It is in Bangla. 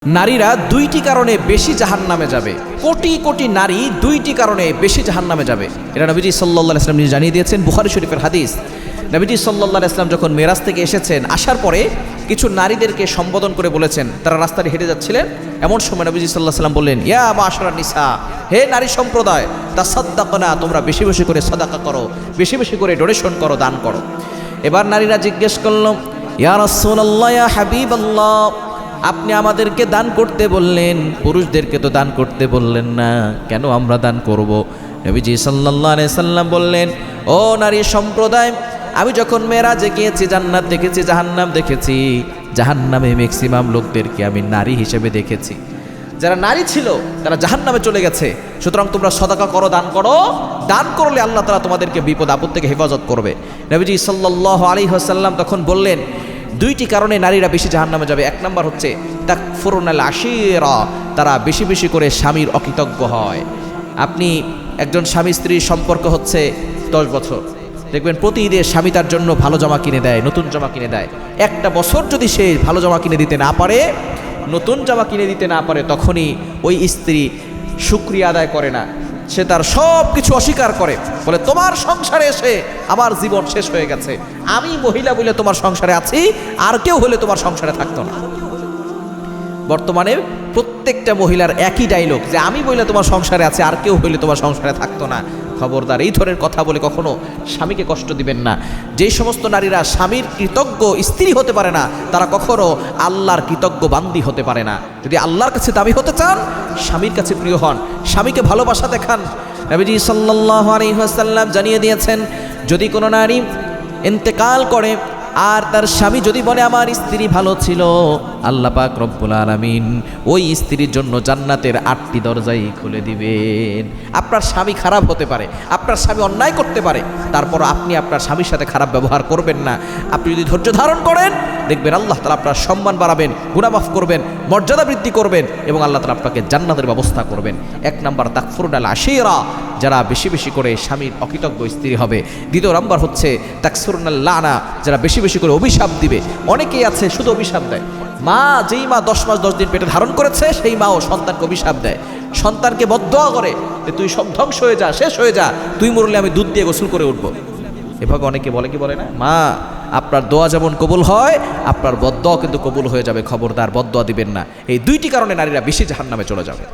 নারীরা দুইটি কারণে বেশি জাহান্নামে যাবে। কোটি কোটি নারী দুইটি কারণে বেশি জাহান্নামে যাবে। এটা নবীজি সাল্লাল্লাহু আলাইহি ওয়াসাল্লাম নিজে জানিয়ে দিয়েছেন, বুখারী শরীফের হাদিস। নবীজি সাল্লাল্লাহু আলাইহি ওয়াসাল্লাম যখন মেরাজ থেকে এসেছেন, আসার পরে কিছু নারীদেরকে সম্বোধন করে বলেছেন, তারা রাস্তায় হেঁটে যাচ্ছিলেন। এমন সময় নবীজি সাল্লাল্লাহু আলাইহি ওয়াসাল্লাম বললেন, ইয়া মাশারান নিসা, হে নারী সম্প্রদায়, তাসাদ্দাকনা, তোমরা বেশি বেশি করে সাদাকা করো, বেশি বেশি করে ডোনেশন করো, দান করো। এবার নারীরা জিজ্ঞেস করলো, ইয়া রাসূলুল্লাহ, ইয়া হাবিবাল্লাহ, আপনি আমাদেরকে দান করতে বললেন, পুরুষদেরকে তো দান করতে বললেন না, কেন আমরা দান করব? নবীজি সাল্লাল্লাহু আলাইহি সাল্লাম বললেন, ও নারী সম্প্রদায়, আমি যখন মেরাজে গিয়েছি, জান্নাত দেখেছি, জাহান্নাম দেখেছি। জাহান্নামে ম্যাক্সিমাম লোকদেরকে আমি নারী হিসেবে দেখেছি। যারা নারী ছিল তারা জাহান্নামে চলে গেছে। সুতরাং তোমরা সদাকা করো, দান করো। দান করলে আল্লাহ তাআলা তোমাদেরকে বিপদ আপদ থেকে হেফাজত করবে। নবীজি সাল্লাল্লাহু আলাইহি ওয়াসাল্লাম তখন বললেন, দুইটি কারণে নারীরা বেশি জাহান্নামে যাবে। এক নম্বর হচ্ছে তাকফুরুনাল আশিরা, তারা বেশি বেশি করে স্বামীর অকৃতজ্ঞ হয়। আপনি একজন স্বামী স্ত্রীর সম্পর্ক হচ্ছে 10 বছর, দেখবেন প্রতি ঈদে স্বামী তার জন্য ভালো জামা কিনে দেয়, নতুন জামা কিনে দেয়। একটা বছর যদি সে ভালো জামা কিনে দিতে না পারে, নতুন জামা কিনে দিতে না পারে, তখনই ওই স্ত্রী শুকরিয়া আদায় করে না, সে তার সব কিছু অস্বীকার করে, বলে তোমার সংসারে এসে আমার জীবন শেষ হয়ে গেছে, আমি মহিলা বলে তোমার সংসারে আছি, আর কেউ হলে তোমার সংসারে থাকতো না। বর্তমানে প্রত্যেকটা মহিলার একই ডায়লগ, যে আমি বলে তোমার সংসারে আছে, আর কেউ হইলে তোমার সংসারে থাকতো না। খবরদার, এই ধরনের কথা বলে কখনো স্বামীকে কষ্ট দিবেন না। যেই সমস্ত নারীরা স্বামীর কৃতজ্ঞ স্ত্রী হতে পারে না, তারা কখনো আল্লাহর কৃতজ্ঞ বান্দী হতে পারে না। যদি আল্লাহর কাছে দাবি হতে চান, স্বামীর কাছে প্রিয় হন, স্বামীকে ভালোবাসা দেখান। নবীজি সাল্লাল্লাহু আলাইহি ওয়াসাল্লাম জানিয়ে দিয়েছেন, যদি কোনো নারী ইন্তেকাল করে আর তার স্বামী যদি বলে আমার স্ত্রী ভালো ছিল, আল্লাহ পাক রব্বুল আলামিন ওই স্ত্রীর জন্য জান্নাতের 8টি দরজাই খুলে দিবেন। আপনার স্বামী খারাপ হতে পারে, আপনার স্বামী অন্যায় করতে পারে, তারপর আপনি আপনার স্বামীর সাথে খারাপ ব্যবহার করবেন না। আপনি যদি ধৈর্য ধারণ করেন, দেখবেন আল্লাহ তাআলা আপনার সম্মান বাড়াবেন, গুনাহ মাফ করবেন, মর্যাদা বৃদ্ধি করবেন, এবং আল্লাহ তাআলা আপনাকে জান্নাতের ব্যবস্থা করবেন। 1 নম্বর তাকফুরুনাল আশিরা, যারা বেশি বেশি করে স্বামীর অকৃতজ্ঞ স্ত্রী হবে। 2 নম্বর হচ্ছে তাকসুরুনাল লানা, যারা বেশি বেশি করে অভিশাপ দিবে। অনেকেই আছে শুধু অভিশাপ দেয়। মা, যেই মা 10 মাস 10 দিন পেটে ধারণ করেছে, সেই মাও সন্তানকে অভিশাপ দেয়, সন্তানকে বদদোয়া করে যে তুই সব ধ্বংস হয়ে যা, শেষ হয়ে যা, তুই মরলে আমি দুধ দিয়ে গোসল করে উঠবো। এভাবে অনেকে বলে, কি বলে না, মা আপনার দোয়া যেমন কবুল হয়, আপনার বদদোয়া কিন্তু কবুল হয়ে যাবে, খবরদার বদদোয়া দিবেন না। এই 2টি কারণে নারীরা বেশি জাহান্নামে চলে যাবে।